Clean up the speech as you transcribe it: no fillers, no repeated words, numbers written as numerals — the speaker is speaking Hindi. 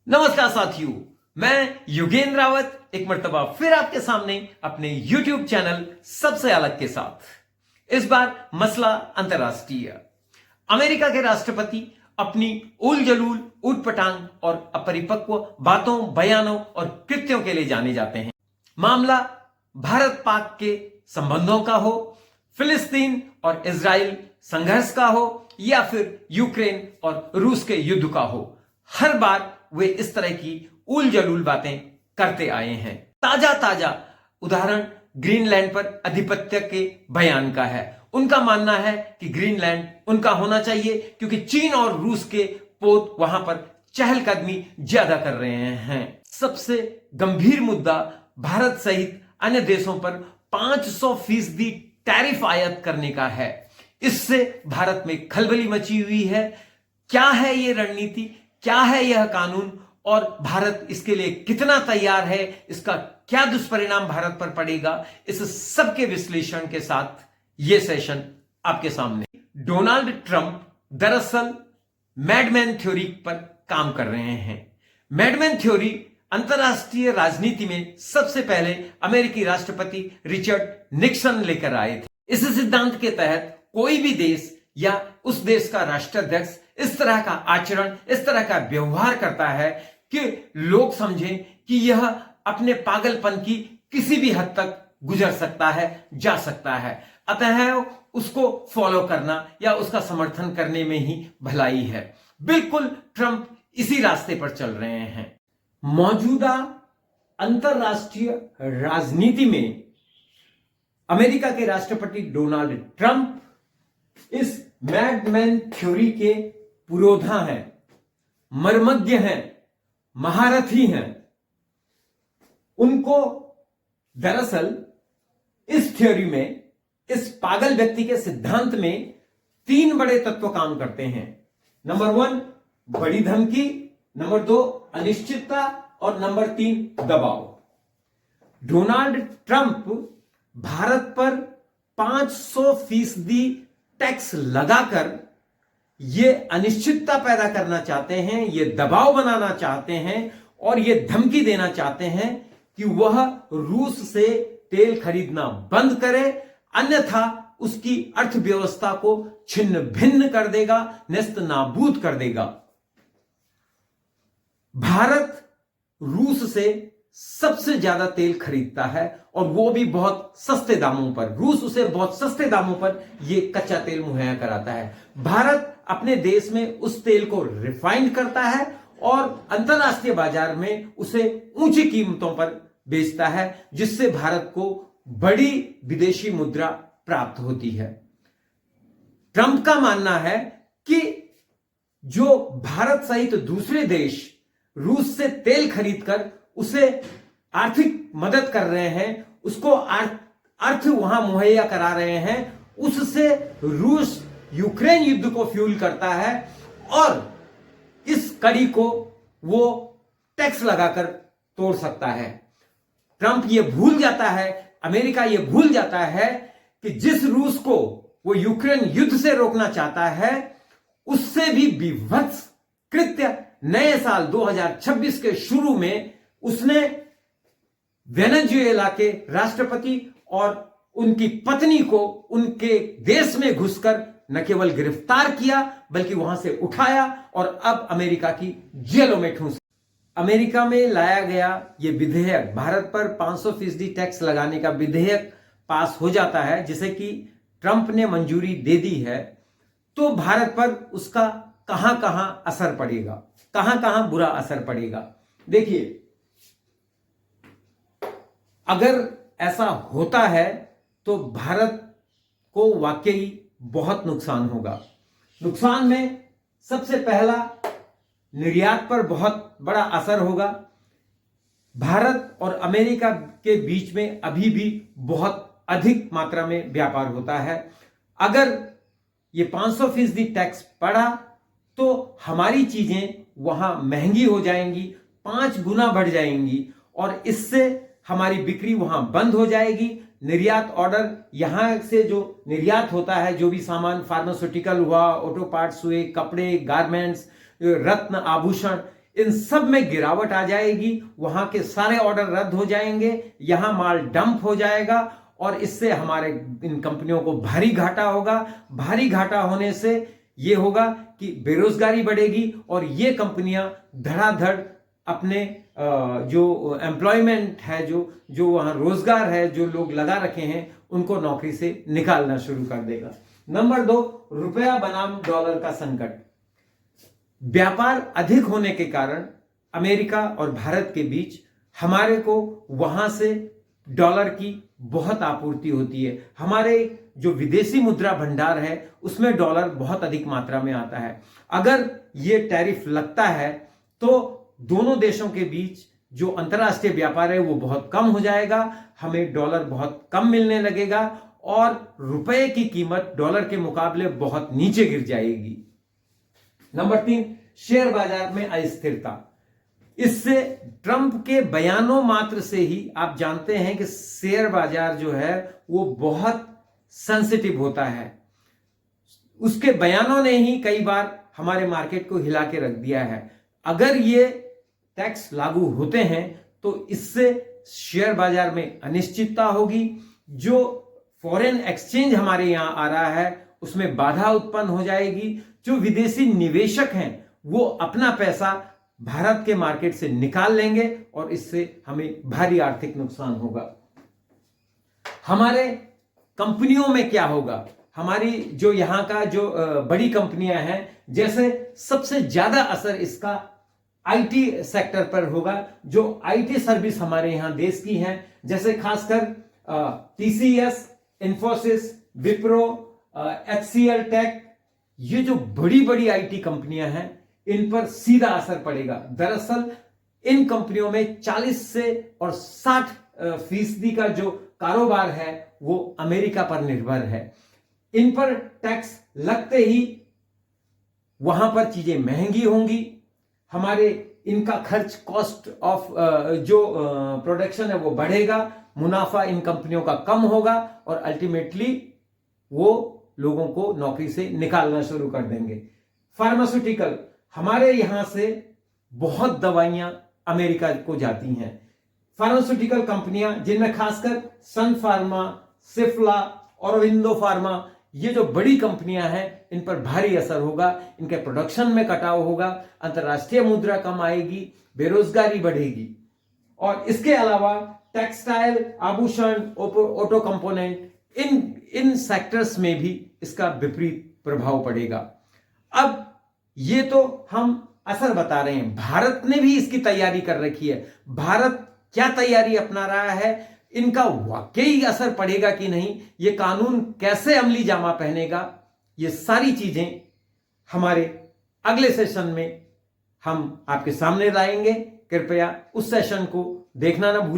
नमस्कार साथियों, मैं योगेंद्र रावत एक मर्तबा फिर आपके सामने अपने YouTube चैनल सबसे अलग के साथ। इस बार मसला अंतर्राष्ट्रीय। अमेरिका के राष्ट्रपति अपनी उल जलूल, ऊटपटांग और अपरिपक्व बातों, बयानों और कृत्यों के लिए जाने जाते हैं। मामला भारत पाक के संबंधों का हो, फिलिस्तीन और इजराइल संघर्ष का हो या फिर यूक्रेन और रूस के युद्ध का हो, हर बार वे इस तरह की उल जलूल बातें करते आए हैं। ताजा ताजा उदाहरण ग्रीनलैंड पर आधिपत्य के बयान का है। उनका मानना है कि ग्रीनलैंड उनका होना चाहिए क्योंकि चीन और रूस के पोत वहां पर चहलकदमी ज्यादा कर रहे हैं। सबसे गंभीर मुद्दा भारत सहित अन्य देशों पर 500% टैरिफ आयात करने का है। इससे भारत में खलबली मची हुई है। क्या है यह रणनीति, क्या है यह कानून और भारत इसके लिए कितना तैयार है, इसका क्या दुष्परिणाम भारत पर पड़ेगा, इस सब के विश्लेषण के साथ यह सेशन आपके सामने। डोनाल्ड ट्रंप दरअसल मैडमैन थ्योरी पर काम कर रहे हैं। मैडमैन थ्योरी अंतरराष्ट्रीय राजनीति में सबसे पहले अमेरिकी राष्ट्रपति रिचर्ड निक्सन लेकर आए थे। इस सिद्धांत के तहत कोई भी देश या उस देश का राष्ट्राध्यक्ष इस तरह का आचरण, इस तरह का व्यवहार करता है कि लोग समझें कि यह अपने पागलपन की किसी भी हद तक गुजर सकता है, जा सकता है। अतः उसको फॉलो करना या उसका समर्थन करने में ही भलाई है। बिल्कुल ट्रंप इसी रास्ते पर चल रहे हैं। मौजूदा अंतरराष्ट्रीय राजनीति में अमेरिका के राष्ट्रपति डोनाल्ड ट्रंप इस मैडमैन थ्योरी के पुरोधा हैं, मर्मज्ञ हैं, महारथी हैं। उनको दरअसल इस थ्योरी में, इस पागल व्यक्ति के सिद्धांत में 3 बड़े तत्व काम करते हैं। नंबर 1 बड़ी धमकी, नंबर 2 अनिश्चितता और नंबर 3 दबाव। डोनाल्ड ट्रंप भारत पर 500% टैक्स लगाकर ये अनिश्चितता पैदा करना चाहते हैं, ये दबाव बनाना चाहते हैं और ये धमकी देना चाहते हैं कि वह रूस से तेल खरीदना बंद करे, अन्यथा उसकी अर्थव्यवस्था को छिन्न भिन्न कर देगा, नेस्त नाबूद कर देगा। भारत रूस से सबसे ज्यादा तेल खरीदता है और वो भी बहुत सस्ते दामों पर। रूस उसे बहुत सस्ते दामों पर यह कच्चा तेल मुहैया कराता है। भारत अपने देश में उस तेल को रिफाइंड करता है और अंतरराष्ट्रीय बाजार में उसे ऊंची कीमतों पर बेचता है, जिससे भारत को बड़ी विदेशी मुद्रा प्राप्त होती है। ट्रंप का मानना है कि जो भारत सहित दूसरे देश रूस से तेल खरीदकर उसे आर्थिक मदद कर रहे हैं, उसको अर्थ वहां मुहैया करा रहे हैं, उससे रूस यूक्रेन युद्ध को फ्यूल करता है और इस कड़ी को वो टैक्स लगाकर तोड़ सकता है। ट्रंप ये भूल जाता है, अमेरिका ये भूल जाता है कि जिस रूस को वो यूक्रेन युद्ध से रोकना चाहता है, उससे भी विभत्स कृत्य नए साल 2026 के शुरू में उसने वेनेजुएला के राष्ट्रपति और उनकी पत्नी को उनके देश में घुसकर न केवल गिरफ्तार किया बल्कि वहां से उठाया और अब अमेरिका की जेलों में ठूंस। अमेरिका में लाया गया यह विधेयक, भारत पर 500% टैक्स लगाने का विधेयक पास हो जाता है, जिसे कि ट्रंप ने मंजूरी दे दी है, तो भारत पर उसका कहां कहां असर पड़ेगा, कहां कहां बुरा असर पड़ेगा। देखिए, अगर ऐसा होता है तो भारत को वाकई बहुत नुकसान होगा। नुकसान में सबसे पहला निर्यात पर बहुत बड़ा असर होगा। भारत और अमेरिका के बीच में अभी भी बहुत अधिक मात्रा में व्यापार होता है। अगर ये 500% टैक्स पड़ा तो हमारी चीजें वहां महंगी हो जाएंगी, 5 गुना बढ़ जाएंगी और इससे हमारी बिक्री वहां बंद हो जाएगी। निर्यात ऑर्डर, यहां से जो निर्यात होता है, जो भी सामान फार्मास्यूटिकल हुआ, ऑटो पार्ट्स हुए, कपड़े, गारमेंट्स, रत्न, आभूषण, इन सब में गिरावट आ जाएगी, वहां के सारे ऑर्डर रद्द हो जाएंगे, यहां माल डंप हो जाएगा और इससे हमारे इन कंपनियों को भारी घाटा होगा। भारी घाटा होने से यह होगा कि बेरोजगारी बढ़ेगी और ये कंपनियां धड़ाधड़ अपने जो एम्प्लॉयमेंट है, जो वहां रोजगार है, जो लोग लगा रखे हैं, उनको नौकरी से निकालना शुरू कर देगा। नंबर 2, रुपया बनाम डॉलर का संकट। व्यापार अधिक होने के कारण अमेरिका और भारत के बीच हमारे को वहां से डॉलर की बहुत आपूर्ति होती है। हमारे जो विदेशी मुद्रा भंडार है उसमें डॉलर बहुत अधिक मात्रा में आता है। अगर ये टैरिफ लगता है तो दोनों देशों के बीच जो अंतर्राष्ट्रीय व्यापार है वो बहुत कम हो जाएगा, हमें डॉलर बहुत कम मिलने लगेगा और रुपए की कीमत डॉलर के मुकाबले बहुत नीचे गिर जाएगी। नंबर 3, शेयर बाजार में अस्थिरता। इससे ट्रंप के बयानों मात्र से ही आप जानते हैं कि शेयर बाजार जो है वो बहुत सेंसिटिव होता है। उसके बयानों ने ही कई बार हमारे मार्केट को हिला के रख दिया है। अगर ये टैक्स लागू होते हैं तो इससे शेयर बाजार में अनिश्चितता होगी, जो फॉरेन एक्सचेंज हमारे यहां आ रहा है उसमें बाधा उत्पन्न हो जाएगी, जो विदेशी निवेशक हैं वो अपना पैसा भारत के मार्केट से निकाल लेंगे और इससे हमें भारी आर्थिक नुकसान होगा। हमारे कंपनियों में क्या होगा, हमारी जो यहां का जो बड़ी कंपनियां हैं, जैसे सबसे ज्यादा असर इसका आईटी सेक्टर पर होगा। जो आईटी सर्विस हमारे यहां देश की हैं, जैसे खासकर टीसीएस, इन्फोसिस, विप्रो, एचसीएल टेक, ये जो बड़ी बड़ी आईटी कंपनियां हैं इन पर सीधा असर पड़ेगा। दरअसल इन कंपनियों में 40 से और 60% का जो कारोबार है वो अमेरिका पर निर्भर है। इन पर टैक्स लगते ही वहां पर चीजें महंगी होंगी, हमारे इनका खर्च, कॉस्ट ऑफ जो प्रोडक्शन है वो बढ़ेगा, मुनाफा इन कंपनियों का कम होगा और अल्टीमेटली वो लोगों को नौकरी से निकालना शुरू कर देंगे। फार्मास्यूटिकल, हमारे यहां से बहुत दवाइयां अमेरिका को जाती हैं। फार्मास्यूटिकल कंपनियां जिनमें खासकर सन फार्मा, सिप्ला, औरोबिंदो फार्मा, ये जो बड़ी कंपनियां हैं इन पर भारी असर होगा, इनके प्रोडक्शन में कटाव होगा, अंतर्राष्ट्रीय मुद्रा कम आएगी, बेरोजगारी बढ़ेगी। और इसके अलावा टेक्सटाइल, आभूषण, ऑटो कंपोनेंट, इन सेक्टर्स में भी इसका विपरीत प्रभाव पड़ेगा। अब ये तो हम असर बता रहे हैं, भारत ने भी इसकी तैयारी कर रखी है। भारत क्या तैयारी अपना रहा है, इनका वाकई असर पड़ेगा कि नहीं, ये कानून कैसे अमली जामा पहनेगा, ये सारी चीजें हमारे अगले सेशन में हम आपके सामने लाएंगे। कृपया उस सेशन को देखना ना भूलें।